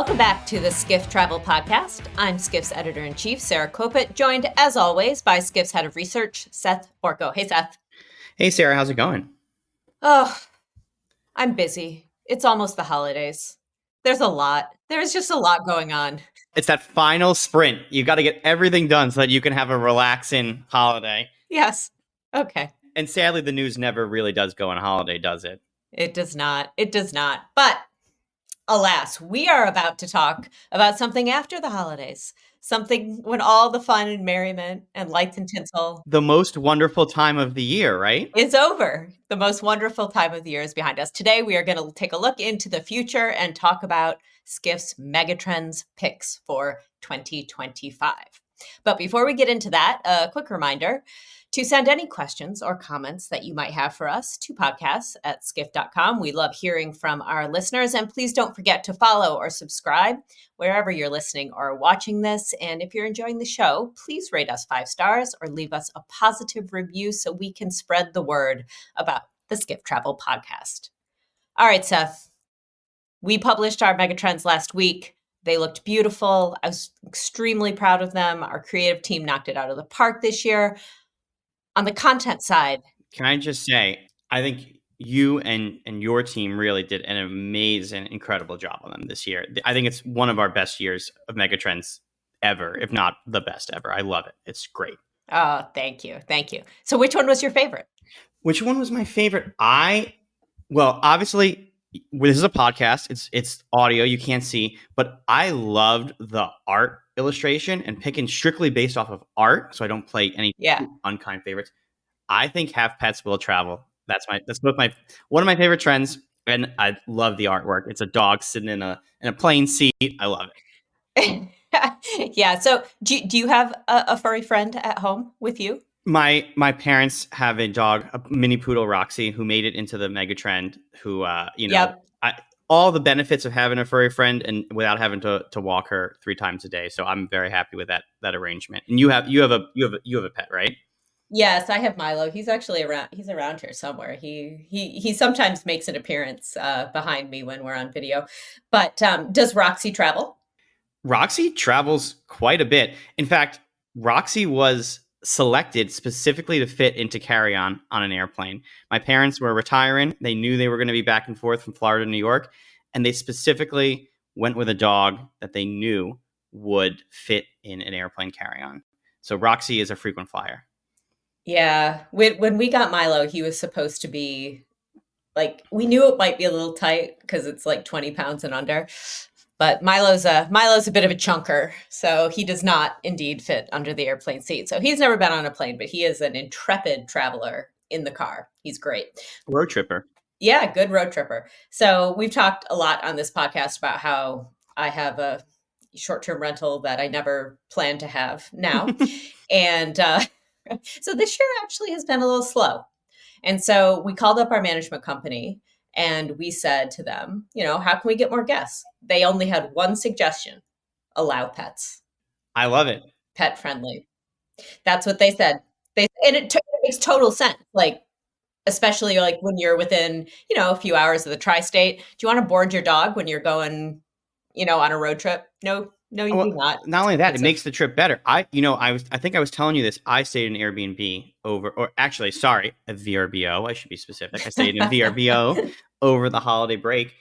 Welcome back to the Skift Travel Podcast. I'm Skift's editor-in-chief, Sarah Kopit, joined, as always, by Skift's head of research, Seth Orko. Hey, Seth. Hey, Sarah. How's it going? Oh, I'm busy. It's almost the holidays. There's just a lot going on. It's that final sprint. You got to get everything done so that you can have a relaxing holiday. Yes. Okay. And sadly, the news never really does go on holiday, does it? It does not. It does not. But alas, we are about to talk about something after the holidays. Something when all the fun and merriment and lights and tinsel. The most wonderful time of the year, right? It's over. The most wonderful time of the year is behind us. Today, we are going to take a look into the future and talk about Skift's Megatrends picks for 2025. But before we get into that, a quick reminder to send any questions or comments that you might have for us to podcasts@skift.com. We love hearing from our listeners, and please don't forget to follow or subscribe wherever you're listening or watching this. And if you're enjoying the show, please rate us 5 stars or leave us a positive review so we can spread the word about the Skift Travel Podcast. All right, Seth, we published our Megatrends last week. They looked beautiful. I was extremely proud of them. Our creative team knocked it out of the park this year. On the content side, can I just say, I think you and your team really did an amazing, incredible job on them this year. I think it's one of our best years of Megatrends ever, if not the best ever. I love it. It's great. Oh, thank you. Thank you. So which one was your favorite? Which one was my favorite? Well, obviously, this is a podcast. It's audio. You can't see. But I loved the art illustration and picking strictly based off of art. So I don't play any unkind favorites. I think Have Pets Will Travel. That's both one of my favorite trends. And I love the artwork. It's a dog sitting in a plane seat. I love it. Yeah. So do you have a furry friend at home with you? My parents have a dog, a mini poodle, Roxy, who made it into the Megatrend. Who all the benefits of having a furry friend and without having to walk her 3 times a day. So I'm very happy with that arrangement. And you have a pet, right? Yes, I have Milo. He's actually around. He's around here somewhere. He sometimes makes an appearance behind me when we're on video. But does Roxy travel? Roxy travels quite a bit. In fact, Roxy was selected specifically to fit into carry-on on an airplane. My parents were retiring. They knew they were going to be back and forth from Florida to New York, and they specifically went with a dog that they knew would fit in an airplane carry-on. So Roxy is a frequent flyer. Yeah. When we got Milo, he was supposed to be we knew it might be a little tight because it's 20 pounds and under. But Milo's a bit of a chunker, so he does not indeed fit under the airplane seat. So he's never been on a plane, but he is an intrepid traveler in the car. He's great. Road tripper. Yeah, good road tripper. So we've talked a lot on this podcast about how I have a short-term rental that I never planned to have now. And so this year actually has been a little slow. And so we called up our management company and we said to them, how can we get more guests? They only had one suggestion: allow pets. I love it. Pet friendly. That's what they said. And it makes total sense. Especially when you're within, a few hours of the tri-state. Do you want to board your dog when you're going, on a road trip? No, you do not. Not only that, it makes the trip better. I think I was telling you this. I stayed in Airbnb a VRBO. I should be specific. I stayed in a VRBO over the holiday break.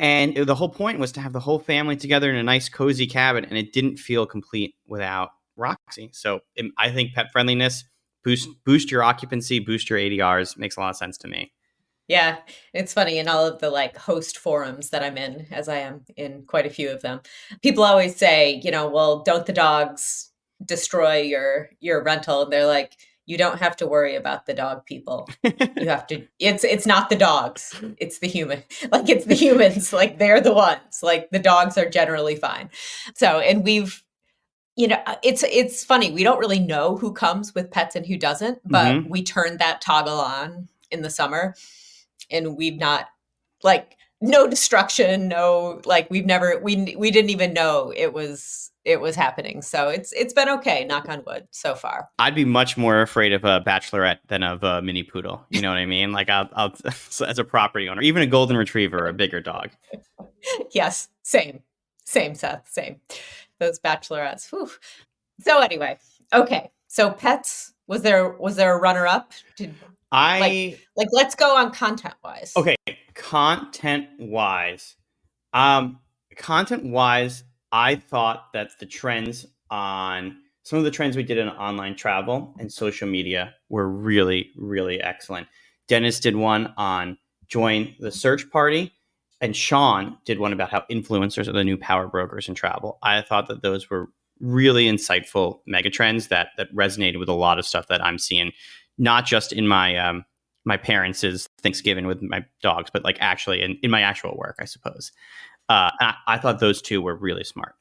And the whole point was to have the whole family together in a nice, cozy cabin. And it didn't feel complete without Roxy. So I think pet friendliness, boost your occupancy, boost your ADRs, makes a lot of sense to me. Yeah, it's funny in all of the host forums that I'm in, as I am in quite a few of them. People always say, well, don't the dogs destroy your rental? And they're like, you don't have to worry about the dog people. You have to, it's not the dogs. It's the human. It's the humans. They're the ones. The dogs are generally fine. So, and we've, it's funny. We don't really know who comes with pets and who doesn't, but we turned that toggle on in the summer. And we've not no destruction, no, we didn't even know it was happening. So it's been okay, knock on wood, so far. I'd be much more afraid of a bachelorette than of a mini poodle. You know what I mean? I'll as a property owner, even a golden retriever, a bigger dog. Yes, same. Same, Seth, same. Those bachelorettes. Whew. So anyway, okay. So pets, was there a runner up? Did like I let's go on content wise. Okay, content wise. Um, content wise, I thought that the trends on some of the trends we did in online travel and social media were really, really excellent. Dennis did one on join the search party, and Sean did one about how influencers are the new power brokers in travel. I thought that those were really insightful mega trends that resonated with a lot of stuff that I'm seeing, not just in my parents' Thanksgiving with my dogs, but like actually in my actual work, I suppose. I thought those two were really smart.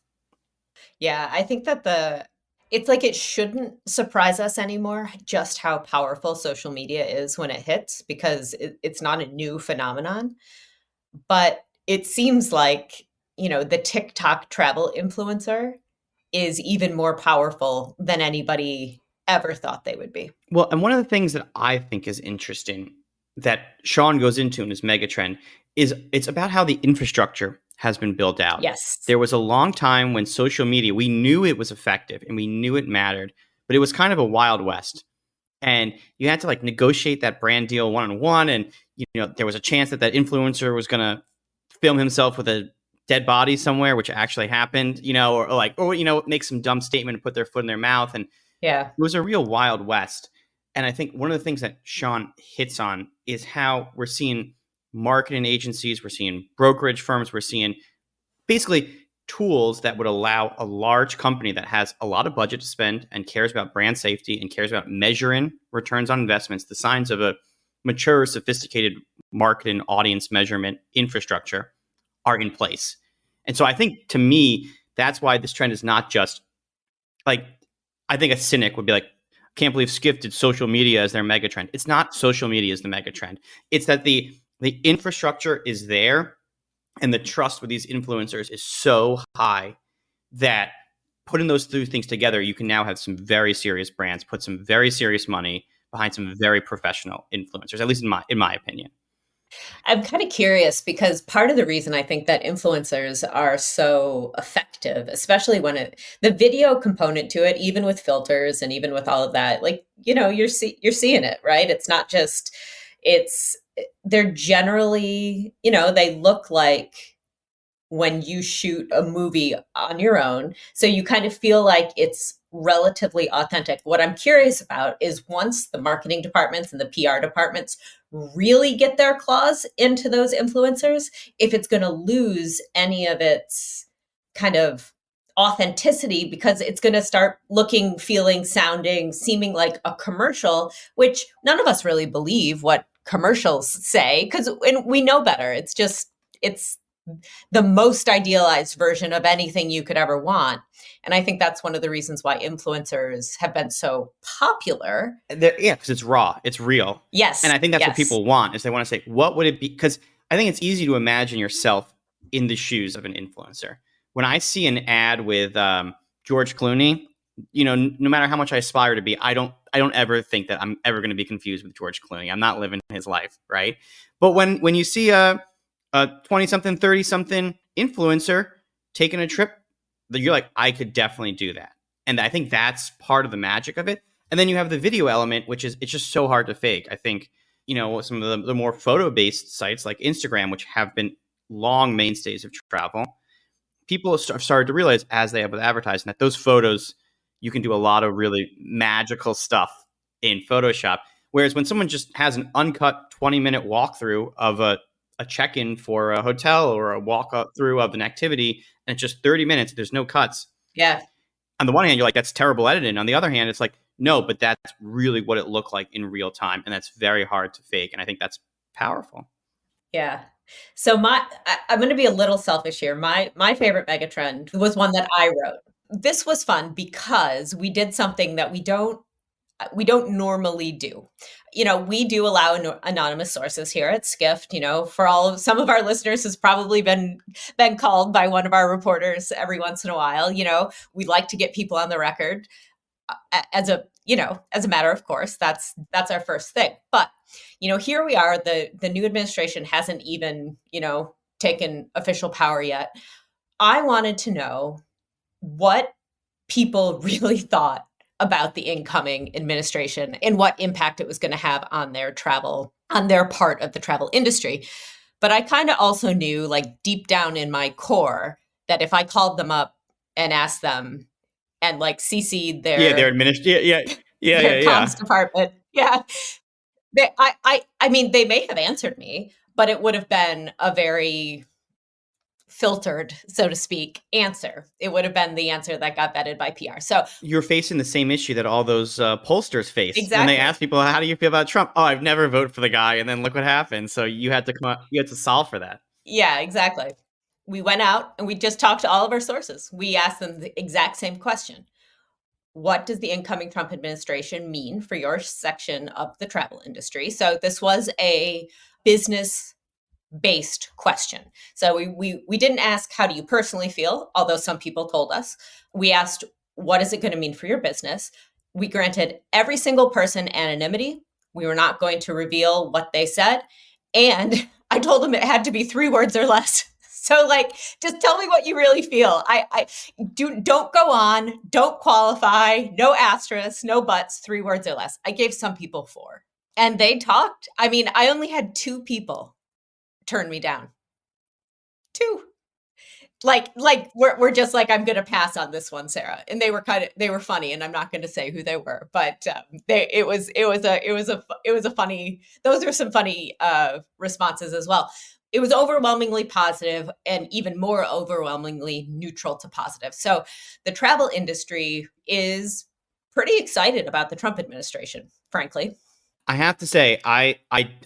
Yeah, I think that it's like it shouldn't surprise us anymore just how powerful social media is when it hits because it's not a new phenomenon. But it seems like, the TikTok travel influencer is even more powerful than anybody ever thought they would be. Well, and one of the things that I think is interesting that Sean goes into in his megatrend is it's about how the infrastructure has been built out. Yes. There was a long time when social media, we knew it was effective and we knew it mattered, but it was kind of a wild west. And you had to like negotiate that brand deal one on one. And, there was a chance that influencer was going to film himself with a dead body somewhere, which actually happened, or make some dumb statement and put their foot in their mouth. And Yeah. it was a real wild west. And I think one of the things that Sean hits on is how we're seeing marketing agencies, we're seeing brokerage firms, we're seeing basically tools that would allow a large company that has a lot of budget to spend and cares about brand safety and cares about measuring returns on investments, the signs of a mature, sophisticated marketing audience measurement infrastructure are in place. And so I think to me, that's why this trend is not just like, I think a cynic would be like, can't believe Skift did social media as their mega trend. It's not social media as the mega trend. It's that the infrastructure is there and the trust with these influencers is so high that putting those two things together, you can now have some very serious brands put some very serious money behind some very professional influencers, at least in my opinion. I'm kind of curious because part of the reason I think that influencers are so effective, especially when the video component to it, even with filters and even with all of that, like, you're seeing it, right? It's not just it's they're generally, they look like when you shoot a movie on your own. So you kind of feel like it's relatively authentic. What I'm curious about is once the marketing departments and the PR departments really get their claws into those influencers, if it's going to lose any of its kind of authenticity because it's going to start looking, feeling, sounding, seeming like a commercial, which none of us really believe what commercials say because we know better. It's the most idealized version of anything you could ever want. And I think that's one of the reasons why influencers have been so popular. Yeah, because it's raw, it's real. And Yes, I think that's what yes. people want is they want to say, what would it be? Because I think it's easy to imagine yourself in the shoes of an influencer. When I see an ad with George Clooney, no matter how much I aspire to be, I don't ever think that I'm ever going to be confused with George Clooney. I'm not living his life, right? But when you see a 20-something, 30-something influencer taking a trip, that you're like, I could definitely do that. And I think that's part of the magic of it. And then you have the video element, which is it's just so hard to fake. I think, some of the more photo-based sites like Instagram, which have been long mainstays of travel, people have started to realize as they have with advertising that those photos, you can do a lot of really magical stuff in Photoshop. Whereas when someone just has an uncut 20-minute walkthrough of a check-in for a hotel or a walk through of an activity, and it's just 30 minutes, there's no cuts. Yeah. On the one hand, you're like, that's terrible editing. On the other hand, it's like, no, but that's really what it looked like in real time. And that's very hard to fake. And I think that's powerful. Yeah. So I'm going to be a little selfish here. My favorite megatrend was one that I wrote. This was fun because we did something that we don't normally do. We do allow anonymous sources here at Skift. Some of our listeners has probably been called by one of our reporters every once in a while. We like to get people on the record as a matter of course. That's our first thing. But here we are. The new administration hasn't even taken official power yet. I wanted to know what people really thought about the incoming administration and what impact it was going to have on their travel, on their part of the travel industry. But I kind of also knew, like deep down in my core, that if I called them up and asked them and like CC'd Yeah, they're their yeah, comms yeah. department, yeah, I mean, they may have answered me, but it would have been a very filtered, so to speak, answer. It would have been the answer that got vetted by PR. So You're facing the same issue that all those pollsters face when they exactly. ask people, "How do you feel about Trump?" Oh, I've never voted for the guy, and then look what happened. So you had to solve for that. Yeah, exactly. We went out and we just talked to all of our sources. We asked them the exact same question. What does the incoming Trump administration mean for your section of the travel industry? So this was a business based question. So we didn't ask how do you personally feel, although some people told us. We asked what is it going to mean for your business? We granted every single person anonymity. We were not going to reveal what they said, and I told them it had to be 3 words or less. So like, just tell me what you really feel. Don't go on, don't qualify, no asterisks, no buts, 3 words or less. I gave some people 4. And they talked. I mean, I only had 2 people turn me down. 2. Like we're just like, I'm gonna pass on this one, Sarah. And they were funny, and I'm not gonna say who they were, but they it was a funny. Those are some funny responses as well. It was overwhelmingly positive and even more overwhelmingly neutral to positive. So the travel industry is pretty excited about the Trump administration, frankly. I have to say, I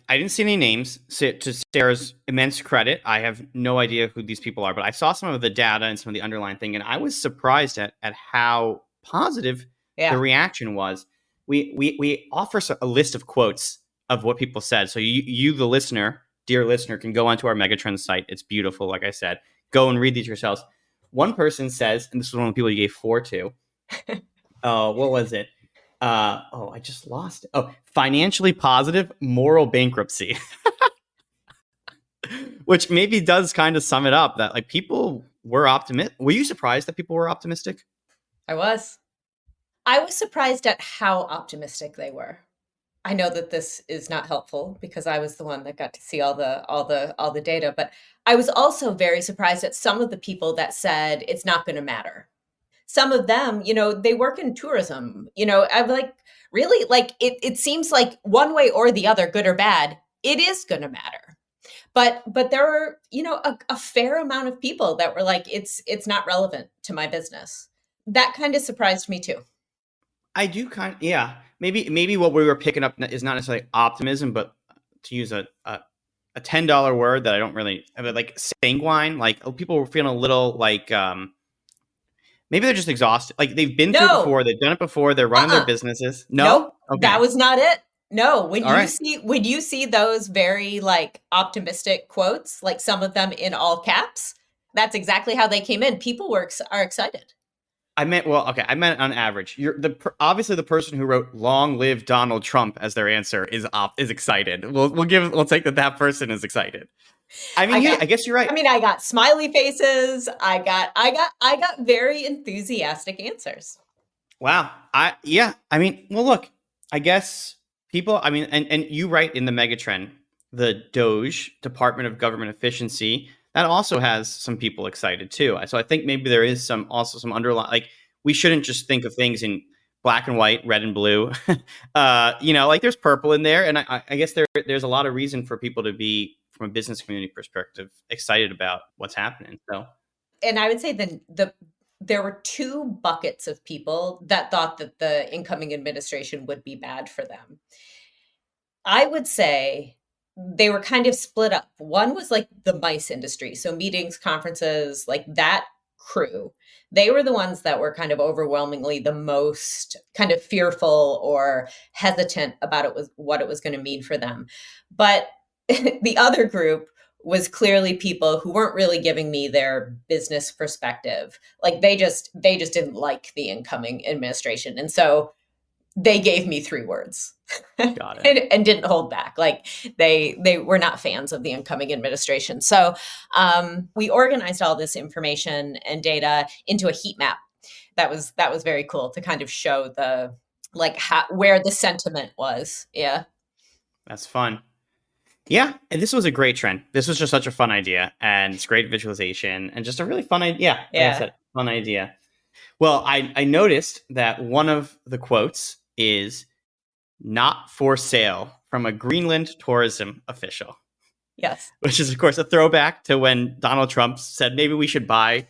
didn't see any names. To Sarah's immense credit, I have no idea who these people are, but I saw some of the data and some of the underlying thing, and I was surprised at how positive the Yeah. reaction was. We offer a list of quotes of what people said, so you the listener, dear listener, can go onto our Megatrends site. It's beautiful, like I said. Go and read these yourselves. One person says, and this was one of the people you gave 4 to. Oh, what was it? I just lost it. Oh, financially positive, moral bankruptcy, which maybe does kind of sum it up. That like people were optimistic. Were you surprised that people were optimistic? I was. I was surprised at how optimistic they were. I know that this is not helpful because I was the one that got to see all the data, but I was also very surprised at some of the people that said it's not going to matter. Some of them, they work in tourism. I'm like, really? Like it seems like one way or the other, good or bad, it is going to matter. But there were, a fair amount of people that were like, it's not relevant to my business. That kind of surprised me too. I do yeah. Maybe what we were picking up is not necessarily optimism, but to use a $10 word that I don't really like sanguine. Like people were feeling a little like maybe they're just exhausted. Like they've been through it No, before, they've done it before, they're running their uh-uh. businesses. Nope, No, that okay, was not it. No, all right. when you see those very like optimistic quotes, like some of them in all caps, that's exactly how they came in. People are excited. I meant okay. I meant on average. You're obviously the person who wrote "Long live Donald Trump" as their answer is excited. We'll take that person is excited. I mean, I yeah, got I guess you're right. I got smiley faces. I got very enthusiastic answers. Wow. I mean, well, look. I guess people. I mean, and you write in the Megatrend, the Doge Department of Government Efficiency that also has some people excited too. So I think maybe there is some underlying like we shouldn't just think of things in black and white, red and blue. Like there's purple in there, and I guess there's a lot of reason for people to be from a business community perspective excited about what's happening. So And I would say there were 2 buckets of people that thought that the incoming administration would be bad for them. I would say they were kind of split up. One was like the MICE industry, so meetings, conferences, like that crew. They were the ones that were kind of overwhelmingly the most kind of fearful or hesitant about what it was going to mean for them. But the other group was clearly people who weren't really giving me their business perspective. Like they just didn't like the incoming administration. And so they gave me 3 words. Got it. And didn't hold back. Like they were not fans of the incoming administration. So we organized all this information and data into a heat map. That was very cool to kind of show the like where the sentiment was. Yeah. That's fun. Yeah, and this was a great trend. This was just such a fun idea, and it's great visualization, and just a really fun idea. Yeah, like I Yeah. said, fun idea. Well, I noticed that one of the quotes is "not for sale" from a Greenland tourism official, Yes. which is of course a throwback to when Donald Trump said maybe we should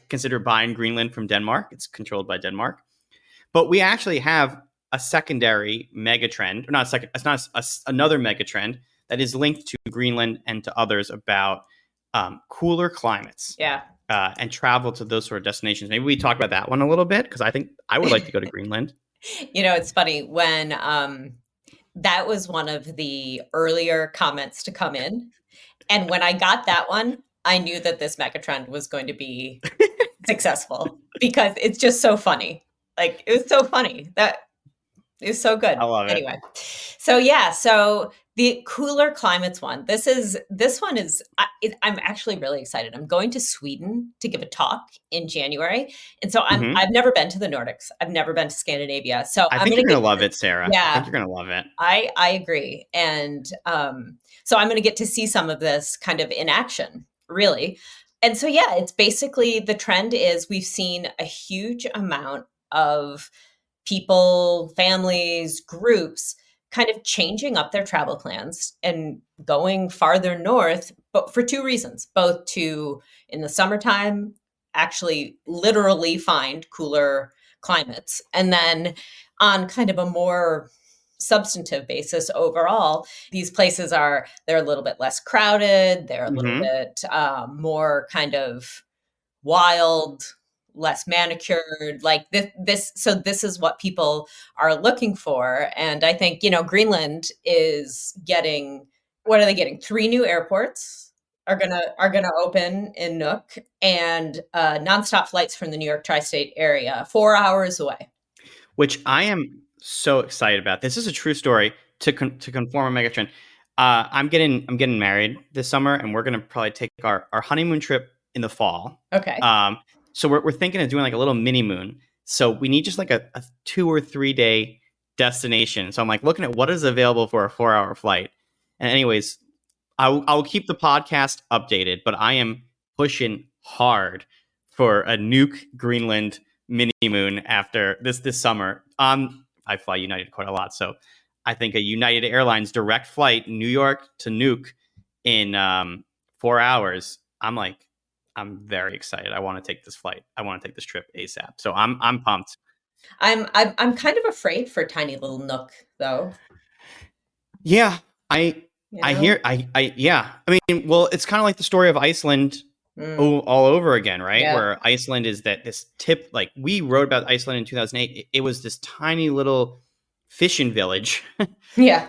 consider buying Greenland from Denmark. It's controlled by Denmark. But we actually have a secondary megatrend, or not a second, it's not another megatrend that is linked to Greenland and to others about cooler climates Yeah. and travel to those sort of destinations. Maybe we talk about that one a little bit because I think I would like to go to Greenland. It's funny when that was one of the earlier comments to come in. And when I got that one, I knew that this megatrend was going to be successful because it's just so funny. Like it was so funny that it was so good. I love it. Anyway, so yeah, so the cooler climates one. This one is I'm actually really excited. I'm going to Sweden to give a talk in January, and so Mhm. I've never been to the Nordics. I've never been to Scandinavia. So I I'm think going you're to going get to love it, Sarah. I think yeah, you're going to love it. I agree, and so I'm going to get to see some of this kind of in action, really. And so yeah, it's basically the trend is we've seen a huge amount of people, families, groups kind of changing up their travel plans and going farther north, but for 2 reasons, both to in the summertime actually literally find cooler climates, and then on kind of a more substantive basis overall, these places they're a little bit less crowded, they're a little Hmm. bit more kind of wild, less manicured, like so this is what people are looking for. And I think Greenland is getting, what are they getting, 3 new airports are gonna open in Nook, and nonstop flights from the New York tri-state area 4 hours away. Which I am so excited about. This is a true story to conform a megatrend. I'm getting married this summer, and we're gonna probably take our honeymoon trip in the fall. Okay. Um, so we're thinking of doing like a little mini moon. So we need just like a 2 or 3 day destination. So I'm like looking at what is available for a 4 hour flight. And anyways, I'll keep the podcast updated, but I am pushing hard for a nuke Greenland mini moon after this summer. I fly United quite a lot, so I think a United Airlines direct flight New York to Nuke in 4 hours. I'm very excited. I want to take this flight. I want to take this trip ASAP. So I'm pumped. I'm kind of afraid for tiny little Nook, though. Yeah, I You I know? hear I yeah. I mean, well, it's kind of like the story of Iceland Mm, all over again, right? yeah. Where Iceland is this tip. Like we wrote about Iceland in 2008. It was this tiny little fishing village Yeah.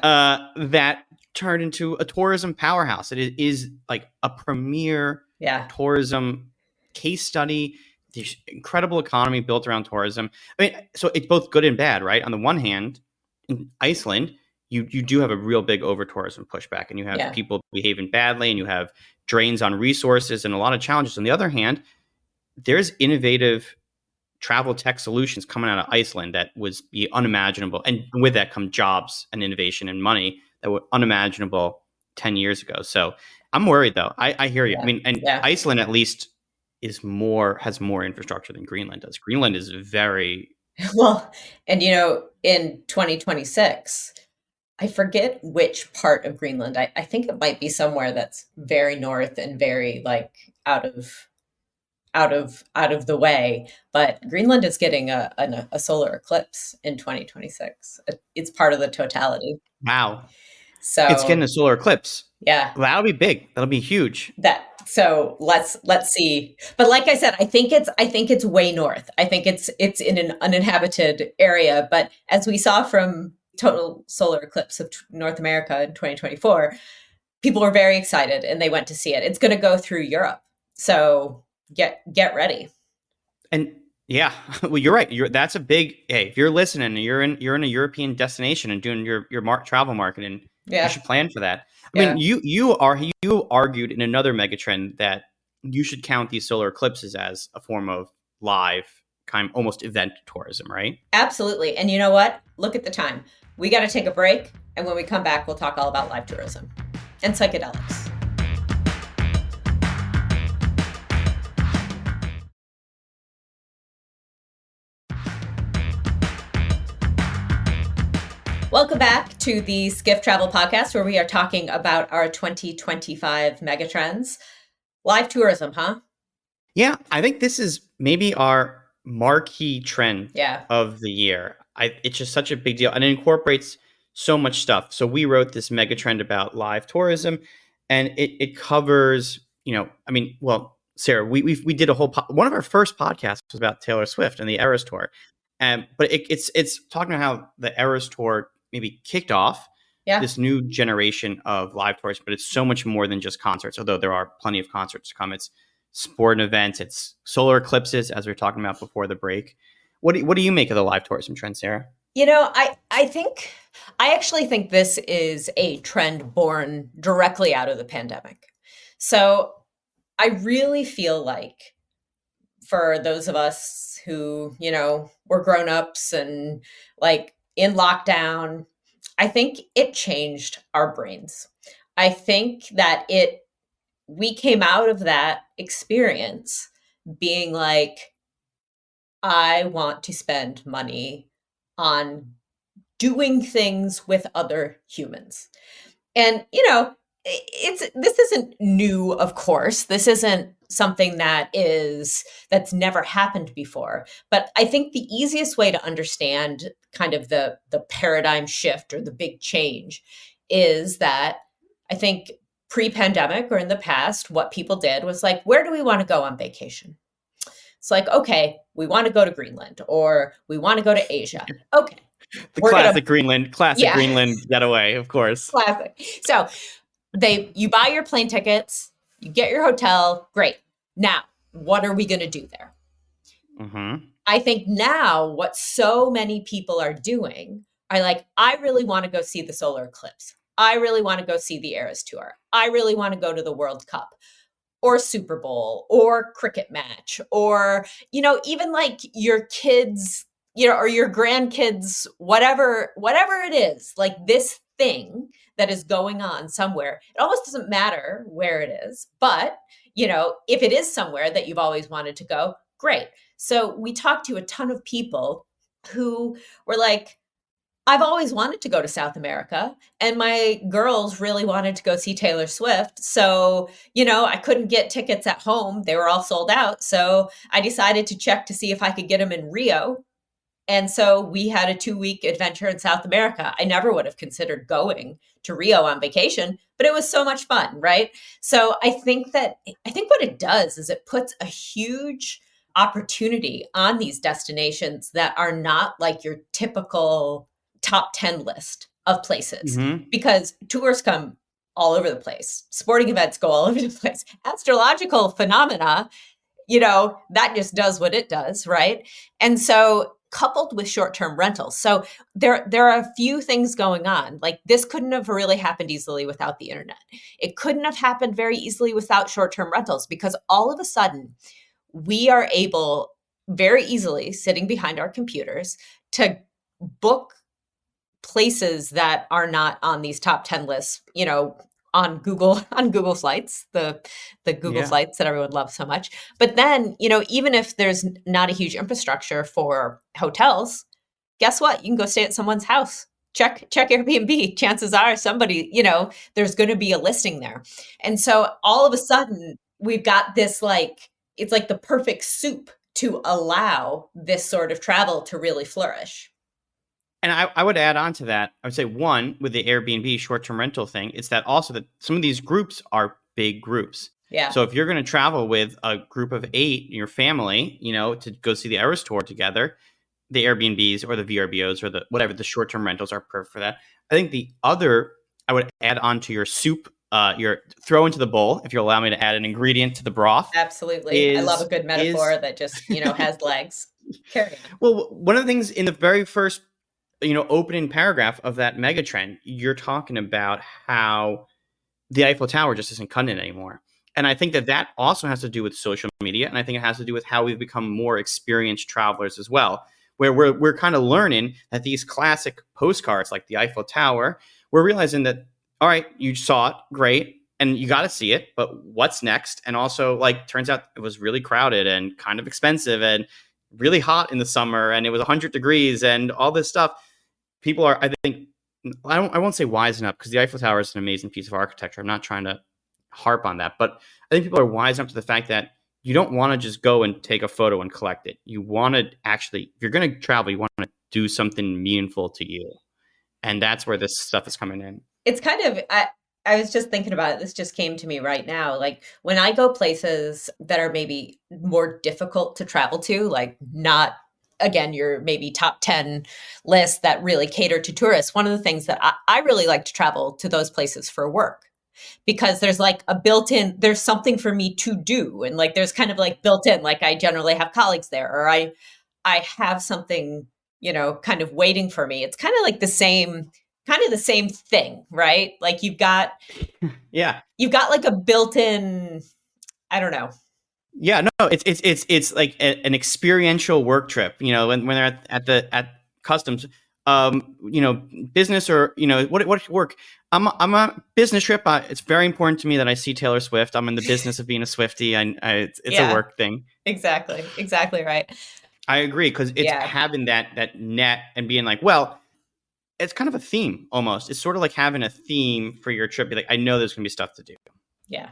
that turned into a tourism powerhouse. It is like a premier Yeah. tourism case study. This incredible economy built around tourism. I mean, so it's both good and bad, right? On the one hand, in Iceland, you do have a real big over tourism pushback, and you have Yeah. people behaving badly, and you have drains on resources and a lot of challenges. On the other hand, there's innovative travel tech solutions coming out of Iceland that was be unimaginable, and with that come jobs and innovation and money that were unimaginable 10 years ago. So I'm worried though. I hear you. I Yeah. mean, and Yeah. Iceland at least has more infrastructure than Greenland does. Greenland is very Well, and in 2026, I forget which part of Greenland. I think it might be somewhere that's very north and very like out of the way. But Greenland is getting a solar eclipse in 2026. It's part of the totality. wow. It's getting So a solar eclipse. yeah, That'll be big. That'll be huge. so let's see. But like I said, I think it's way north. I think it's in an uninhabited area. But as we saw from total solar eclipse of North America in 2024, people were very excited and they went to see it. It's going to go through Europe, so get ready. And Yeah, well, you're right. That's a big. Hey, if you're listening and you're in a European destination and doing your travel marketing, you Yeah. should plan for that. I mean, Yeah. you argued in another megatrend that you should count these solar eclipses as a form of live kind almost event tourism, right? Absolutely. And you know what? Look at the time. We got to take a break. And when we come back, we'll talk all about live tourism and psychedelics. Welcome back to the Skift Travel Podcast, where we are talking about our 2025 megatrends. Live tourism, huh? Yeah, I think this is maybe our marquee trend Yeah. of the year. It's just such a big deal, and it incorporates so much stuff. So we wrote this mega trend about live tourism, and it covers, I mean, well, Sarah, we did a whole one of our first podcasts was about Taylor Swift and the Eras tour, and but it's talking about how the Eras tour maybe kicked off Yeah. this new generation of live tours, but it's so much more than just concerts. Although there are plenty of concerts to come, it's sporting events, it's solar eclipses, as we were talking about before the break. What do you make of the live tourism trend, Sarah? I actually think this is a trend born directly out of the pandemic. So I really feel like for those of us who, were grown-ups and like in lockdown, I think it changed our brains. I think that we came out of that experience being like, I want to spend money on doing things with other humans. And, this isn't new, of course. This isn't something that's never happened before. But I think the easiest way to understand kind of the paradigm shift or the big change is that I think pre-pandemic or in the past, what people did was like, where do we want to go on vacation? It's like, okay, we want to go to Greenland or we want to go to Asia. Okay, The we're gonna classic yeah, Greenland getaway, of course. classic. So you buy your plane tickets, you get your hotel, great. Now, what are we going to do there? Mm-hmm. I think now what so many people are doing are like, I really want to go see the solar eclipse. I really want to go see the Eras Tour. I really want to go to the World Cup or Super Bowl or cricket match or, even like your kids, or your grandkids, whatever it is, like this thing that is going on somewhere. It almost doesn't matter where it is, but, if it is somewhere that you've always wanted to go, great. So we talked to a ton of people who were like, I've always wanted to go to South America, and my girls really wanted to go see Taylor Swift. So, I couldn't get tickets at home. They were all sold out. So I decided to check to see if I could get them in Rio. And so we had a 2-week adventure in South America. I never would have considered going to Rio on vacation, but it was so much fun, right? So I think what it does is it puts a huge opportunity on these destinations that are not like your typical top 10 list of places Mm-hmm. because tours come all over the place. Sporting events go all over the place. Astrological phenomena, that just does what it does, right? And so coupled with short-term rentals. So there are a few things going on. Like this couldn't have really happened easily without the internet. It couldn't have happened very easily without short-term rentals because all of a sudden we are able very easily sitting behind our computers to book places that are not on these top 10 lists, on Google Flights, the Google Yeah. Flights that everyone loves so much. But then, even if there's not a huge infrastructure for hotels, guess what? You can go stay at someone's house. Check Airbnb. Chances are somebody, there's going to be a listing there. And so all of a sudden, we've got this like it's like the perfect soup to allow this sort of travel to really flourish. And I would add on to that. I would say one with the Airbnb short-term rental thing, it's that also that some of these groups are big groups. Yeah, So if you're going to travel with a group of 8 in your family, to go see the Eras tour together, the Airbnbs or the VRBOs or the whatever the short-term rentals are perfect for that. I think the other I would add on to your soup, your throw into the bowl, if you allow me to add an ingredient to the broth, absolutely. I love a is good is metaphor that just, has legs. Carry on. Well, one of the things in the very first, opening paragraph of that megatrend, you're talking about how the Eiffel Tower just isn't cutting it anymore. And I think that that also has to do with social media, and I think it has to do with how we've become more experienced travelers as well, where we're kind of learning that these classic postcards like the Eiffel Tower, we're realizing that, all right, you saw it, great, and you got to see it, but what's next? And also, like, turns out it was really crowded and kind of expensive and really hot in the summer, and it was 100 degrees and all this stuff. People are, I think, I won't say wisen up, because the Eiffel Tower is an amazing piece of architecture. I'm not trying to harp on that, but I think people are wise up to the fact that you don't want to just go and take a photo and collect it. You want to actually, if you're going to travel, you want to do something meaningful to you. And that's where this stuff is coming in. It's kind of, I was just thinking about it. This just came to me right now. Like when I go places that are maybe more difficult to travel to, like not, again, your maybe top 10 lists that really cater to tourists. One of the things that I really like to travel to those places for work, because there's like a built-in, there's something for me to do. And like, there's kind of like built in, like I generally have colleagues there, or I have something, kind of waiting for me. It's kind of like kind of the same thing, right? Like Yeah. you've got like a built-in, I don't know. Yeah, no, it's like an experiential work trip. When they're at customs, business, or what work. I'm a business trip. It's very important to me that I see Taylor Swift. I'm in the business of being a Swiftie, and it's a Yeah, work thing. exactly right. I agree, because it's Yeah, having that net and being like, well, it's kind of a theme almost. It's sort of like having a theme for your trip. Be like, I know there's gonna be stuff to do. yeah.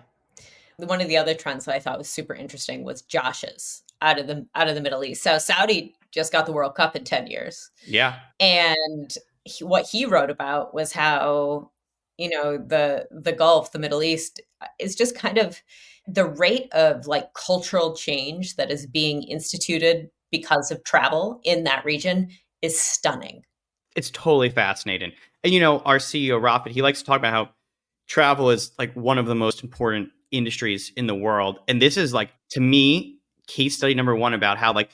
One of the other trends that I thought was super interesting was Josh's out of the Middle East. So Saudi just got the World Cup in 10 years. Yeah, And what he wrote about was how, the Gulf, the Middle East is just kind of the rate of like cultural change that is being instituted because of travel in that region is stunning. it's totally fascinating. And our CEO Rafit, he likes to talk about how travel is like one of the most important industries in the world. And this is, like, to me, case study number one about how, like,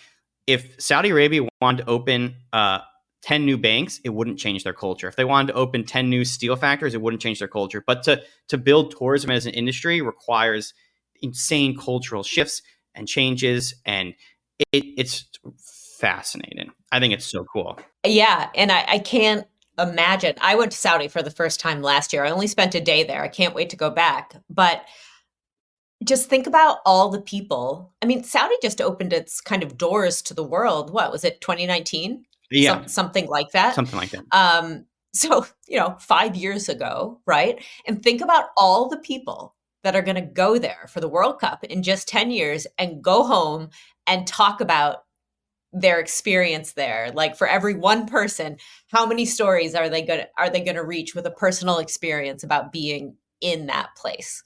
if Saudi Arabia wanted to open 10 new banks, it wouldn't change their culture. If they wanted to open 10 new steel factories, it wouldn't change their culture. But to build tourism as an industry requires insane cultural shifts and changes. And it's fascinating. I think it's so cool. Yeah. And I can't imagine. I went to Saudi for the first time last year. I only spent a day there. I can't wait to go back. But just think about all the people. I mean, Saudi just opened its kind of doors to the world. What was it, 2019? Yeah, Something like that. something like that. So, 5 years ago, right? And think about all the people that are going to go there for the World Cup in just 10 years and go home and talk about their experience there. Like for every one person, how many stories are they going to reach with a personal experience about being in that place?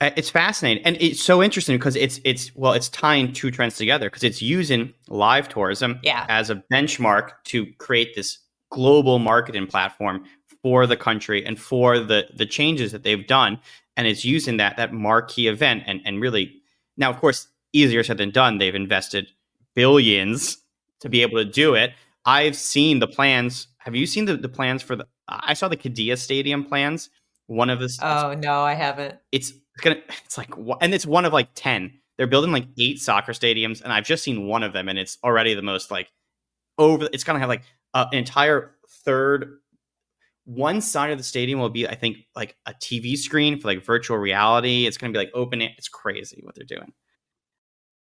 It's fascinating, and it's so interesting because it's tying two trends together, because it's using live tourism Yeah. as a benchmark to create this global marketing platform for the country and for the changes that they've done, and it's using that marquee event and really, now, of course, easier said than done. They've invested billions to be able to do it. I've seen the plans. Have you seen the plans for the? I saw the Qiddiya Stadium plans. One of this, Oh, no, I haven't. it's like, and it's one of like 10. They're building like 8 soccer stadiums, and I've just seen one of them, and it's already the most like over. It's gonna have like an entire third. One side of the stadium will be, I think, like a TV screen for like virtual reality. It's gonna be like open. It's crazy what they're doing.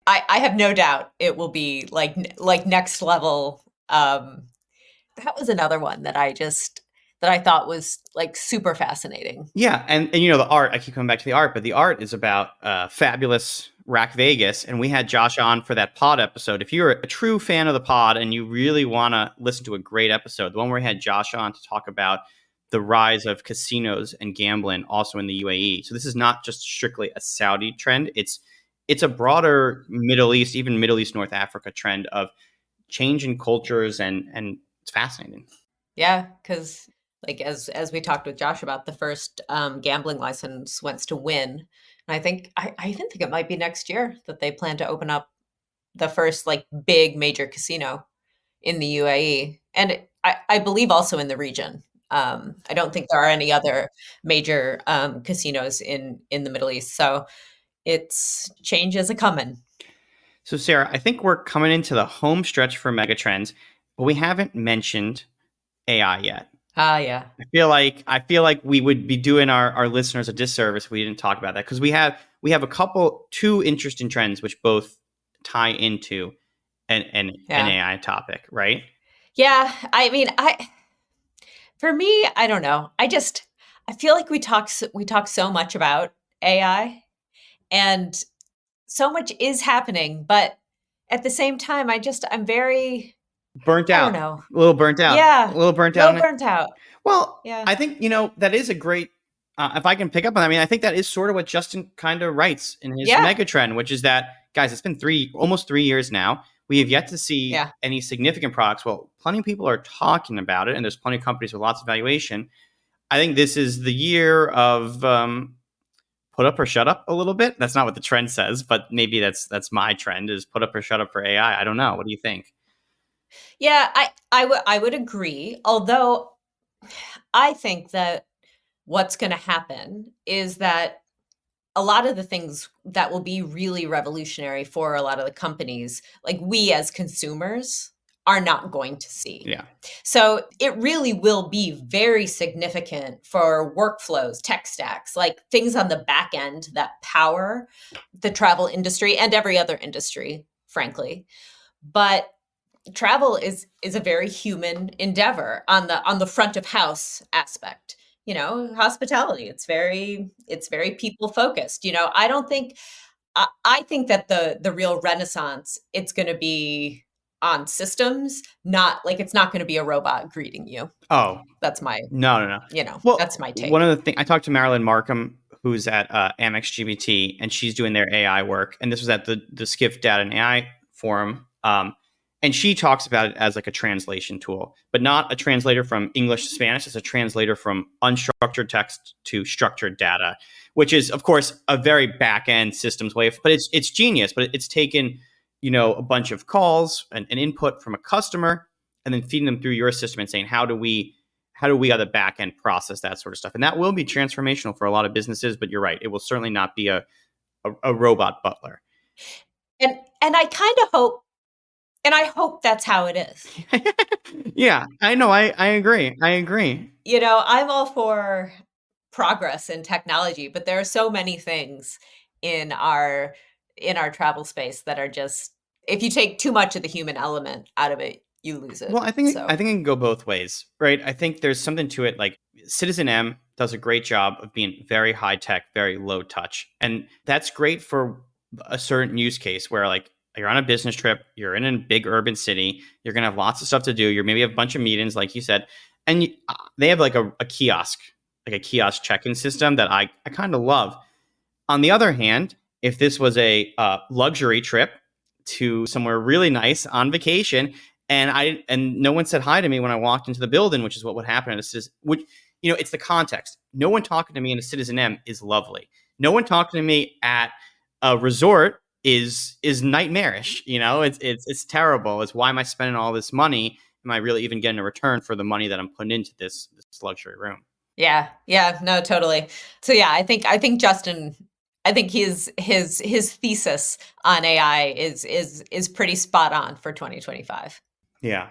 I have no doubt it will be like next level. That was another one that I thought was like super fascinating. Yeah, and the art. I keep coming back to the art, but the art is about fabulous Rack Vegas, and we had Josh on for that pod episode. If you're a true fan of the pod and you really want to listen to a great episode, the one where we had Josh on to talk about the rise of casinos and gambling also in the UAE. So this is not just strictly a Saudi trend. It's a broader Middle East, even Middle East, North Africa trend of changing cultures, and it's fascinating. Yeah, because like as we talked with Josh about, the first gambling license went to Win, and I even think it might be next year that they plan to open up the first like big major casino in the UAE, and I believe also in the region. I don't think there are any other major casinos in the Middle East. So it's change is a coming. So, Sarah, I think we're coming into the home stretch for Megatrends, but we haven't mentioned AI yet. Ah, yeah. I feel like we would be doing our listeners a disservice if we didn't talk about that, because we have two interesting trends which both tie into an Yeah. AI topic, right? Yeah. I mean, for me, I don't know. I feel like we talk so much about AI, and so much is happening, but at the same time, I'm very, Burnt I don't out, know. a little burnt out, a Yeah, little burnt out little on it. burnt out. Well, Yeah. I think that is a great. If I can pick up on, I mean, I think that is sort of what Justin kind of writes in his Yeah. Megatrend, which is that, guys, it's been almost 3 years now. We have yet to see Yeah. any significant products. Well, plenty of people are talking about it, and there's plenty of companies with lots of valuation. I think this is the year of put up or shut up a little bit. That's not what the trend says, but maybe that's my trend, is put up or shut up for AI. I don't know. What do you think? Yeah, I would agree. Although I think that what's going to happen is that a lot of the things that will be really revolutionary for a lot of the companies, like we as consumers, are not going to see. Yeah. So it really will be very significant for workflows, tech stacks, like things on the back end that power the travel industry and every other industry, frankly. But travel is a very human endeavor on the front of house aspect. Hospitality, it's very people focused. I don't think I think that the real renaissance, it's going to be on systems, not like it's not going to be a robot greeting you. Oh, That's my no, no, no. that's Well, my one take. of the things, I talked to Marilyn Markham, who's at Amex GBT, and she's doing their AI work. And this was at the Skift Data and AI Forum. And she talks about it as like a translation tool, but not a translator from English to Spanish. It's a translator from unstructured text to structured data, which is, of course, a very back end systems way. But it's genius. But it's taken a bunch of calls and input from a customer, and then feeding them through your system and saying, how do we on the back end process that sort of stuff? And that will be transformational for a lot of businesses. But you're right, it will certainly not be a robot butler. And I hope that's how it is. Yeah, I know. I agree. I agree. I'm all for progress in technology, but there are so many things in our travel space that are just, if you take too much of the human element out of it, you lose it. Well, I think So, it can go both ways, right? I think there's something to it. Like Citizen M does a great job of being very high tech, very low touch, and that's great for a certain use case where, like, you're on a business trip, you're in a big urban city, you're gonna have lots of stuff to do. You're maybe have a bunch of meetings, like you said, and they have like a kiosk, like a kiosk check-in system that I kind of love. On the other hand, if this was a luxury trip to somewhere really nice on vacation, and no one said hi to me when I walked into the building, which is what would happen at a citizen, which it's the context. No one talking to me in a Citizen M is lovely. No one talking to me at a resort is nightmarish. It's terrible. It's, why am I spending all this money? Am I really even getting a return for the money that I'm putting into this luxury room? yeah, no, totally. So yeah, I think Justin, I think his thesis on AI is pretty spot on for 2025. Yeah.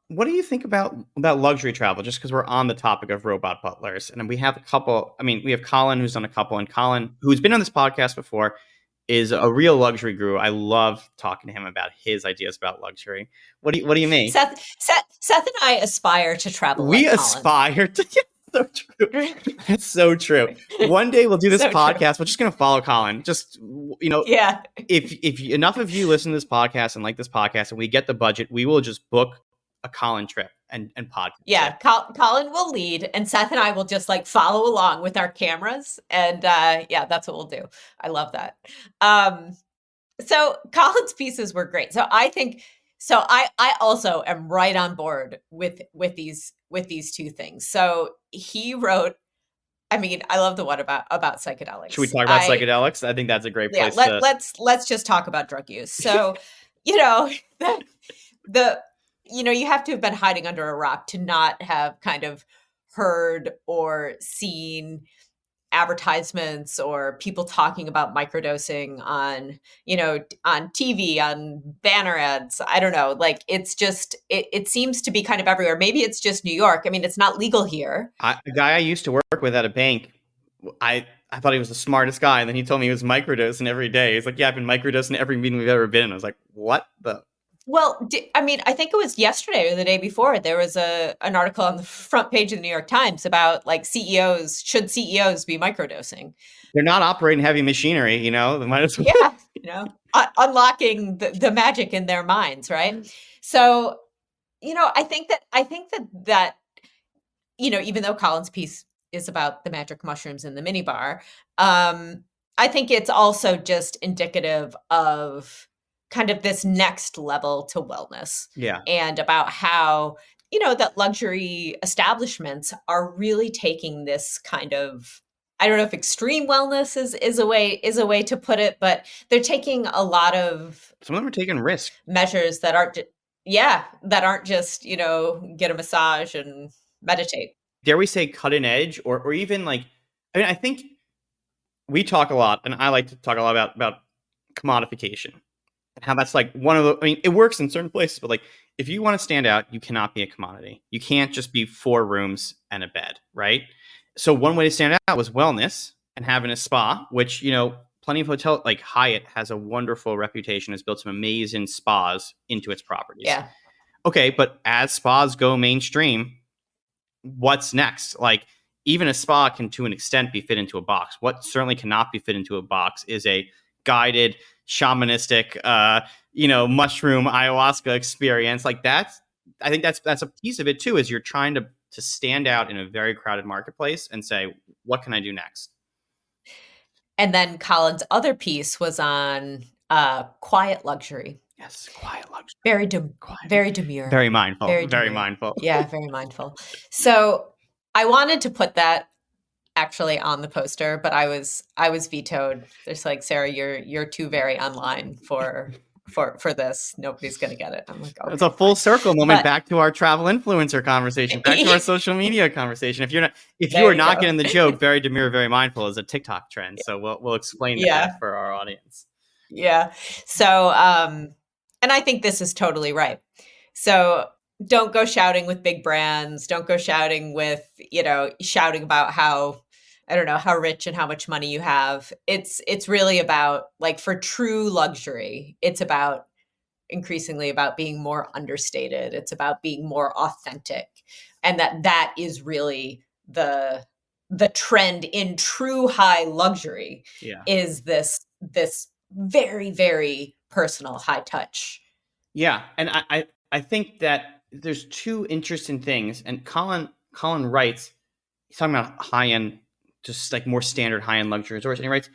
What do you think about luxury travel? Just because we're on the topic of robot butlers, and we have a couple. I mean, we have Colin, who's done a couple, and Colin, who's been on this podcast before, is a real luxury guru. I love talking to him about his ideas about luxury. What do you mean? Seth and I aspire to travel We like Colin. aspire to. So true. That's so true. One day we'll do this So true. podcast. We're just gonna follow Colin. Just Yeah. if enough of you listen to this podcast and like this podcast, and we get the budget, we will just book a Colin trip and podcast it. Yeah, Colin will lead, and Seth and I will just like follow along with our cameras, and yeah, that's what we'll do. I love that. Um, so Colin's pieces were great. I also am right on board with these two things. So he wrote I mean, I love the one about Should we psychedelics. talk about psychedelics? I think that's a great Yeah, place to. let's just talk about drug use. So, you know, the you have to have been hiding under a rock to not have kind of heard or seen advertisements or people talking about microdosing on, on TV, on banner ads. I don't know. Like it's just it seems to be kind of everywhere. Maybe it's just New York. I mean, it's not legal here. A guy I used to work with at a bank, I thought he was the smartest guy, and then he told me he was microdosing every day. He's like, "Yeah, I've been microdosing every meeting we've ever been in." I was like, "What the?" Well, I mean, I think it was yesterday or the day before, there was an article on the front page of the New York Times about like should CEOs be microdosing? They're not operating heavy machinery, They might as well. Yeah, unlocking the magic in their minds, right? So, I think that even though Colin's piece is about the magic mushrooms in the minibar, I think it's also just indicative of kind of this next level to wellness Yeah, and about how, that luxury establishments are really taking this kind of, I don't know if extreme wellness is a way to put it, but they're taking a lot of some of them are taking risks. measures that aren't that aren't just, get a massage and meditate. Dare we say cutting edge, or even like, I mean, I think we talk a lot, and I like to talk a lot about commodification and how that's like one of the. I mean, it works in certain places, but like if you want to stand out, you cannot be a commodity. You can't just be 4 rooms and a bed, right? So one way to stand out was wellness and having a spa, which plenty of hotel like Hyatt has a wonderful reputation, has built some amazing spas into its properties. Yeah. Okay, but as spas go mainstream, what's next? Like even a spa can to an extent be fit into a box. What certainly cannot be fit into a box is a guided shamanistic mushroom ayahuasca experience. Like I think that's a piece of it too, is you're trying to stand out in a very crowded marketplace and say, what can I do next? And then Colin's other piece was on quiet luxury. Yes, quiet luxury. Very demure. Very mindful. Very Very demure. mindful. Yeah, very mindful. So I wanted to put that actually on the poster, but I was vetoed. There's like, Sarah, you're too very online for this. Nobody's gonna get it. I'm like, okay, it's a full circle moment but, back to our travel influencer conversation, back to our social media conversation. If you are not getting the joke, very demure, very mindful is a TikTok trend. So we'll explain that for our audience. Yeah. So and I think this is totally right. So don't go shouting with big brands. Don't go shouting with, shouting about how, I don't know, how rich and how much money you have. It's really about, like, for true luxury, it's about increasingly about being more understated. It's about being more authentic. And that is really the trend in true high luxury. Yeah. Is this very, very personal, high touch. Yeah. And I think that there's two interesting things. And Colin writes, he's talking about high end, just like more standard high end luxury resorts. And he writes,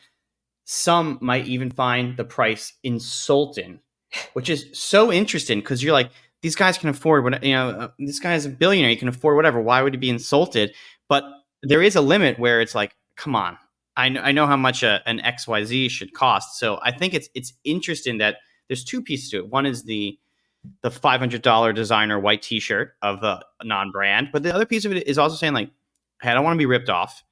some might even find the price insulting, which is so interesting because you're like, these guys can afford what, this guy is a billionaire. He can afford whatever. Why would he be insulted? But there is a limit where it's like, come on. I know how much an XYZ should cost. So I think it's interesting that there's two pieces to it. One is the $500 designer white T-shirt of a non-brand, but the other piece of it is also saying like, hey, I don't want to be ripped off.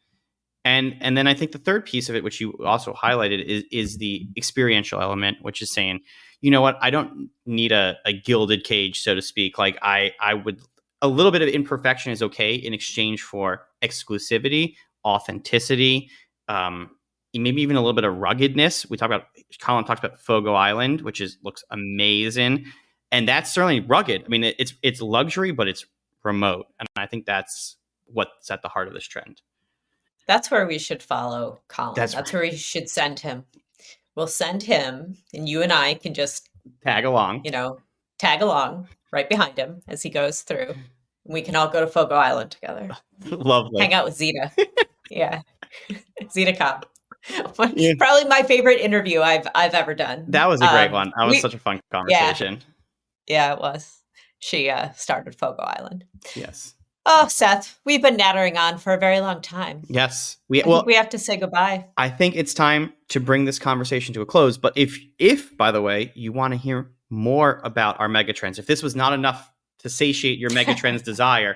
And then I think the third piece of it, which you also highlighted, is the experiential element, which is saying, you know what, I don't need a gilded cage, so to speak. Like I would, a little bit of imperfection is okay in exchange for exclusivity, authenticity, maybe even a little bit of ruggedness. Colin talks about Fogo Island, which looks amazing. And that's certainly rugged. I mean, it's luxury, but it's remote. And I think that's what's at the heart of this trend. That's where we should follow Colin. That's right. Where we should send him. We'll send him, and you and I can just tag along. Tag along right behind him as he goes through. We can all go to Fogo Island together. Lovely. Hang out with Zeta. Yeah. Zeta Cobb. Probably my favorite interview I've ever done. That was a great one. That was such a fun conversation. Yeah, it was. She started Fogo Island. Yes. Oh, Seth, we've been nattering on for a very long time. Yes. I think we have to say goodbye. I think it's time to bring this conversation to a close. But if by the way, you want to hear more about our megatrends, if this was not enough to satiate your megatrends desire,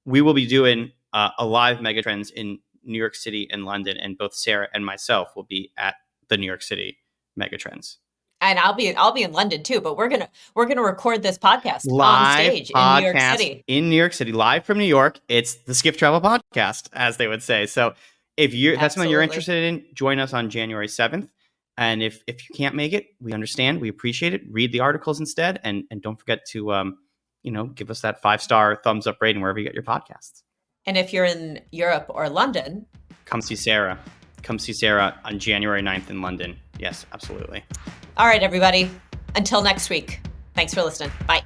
we will be doing a live megatrends in New York City and London, and both Sarah and myself will be at the New York City megatrends. And I'll be in London too, but we're gonna record this podcast Live on stage in New York City. In New York City, live from New York. It's the Skift Travel Podcast, as they would say. So if that's something you're interested in, join us on January 7th. And if you can't make it, we understand. We appreciate it. Read the articles instead, and don't forget to give us that 5-star thumbs up rating wherever you get your podcasts. And if you're in Europe or London, come see Sarah. Come see Sarah on January 9th in London. Yes, absolutely. All right, everybody. Until next week. Thanks for listening. Bye.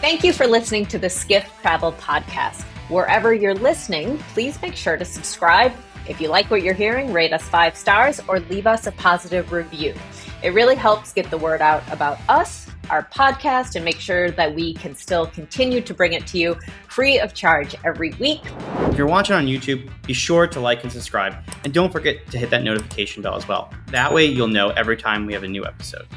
Thank you for listening to the Skift Travel Podcast. Wherever you're listening, please make sure to subscribe. If you like what you're hearing, rate us 5 stars or leave us a positive review. It really helps get the word out about us, our podcast, and make sure that we can still continue to bring it to you free of charge every week. If you're watching on YouTube, be sure to like and subscribe. And don't forget to hit that notification bell as well. That way you'll know every time we have a new episode.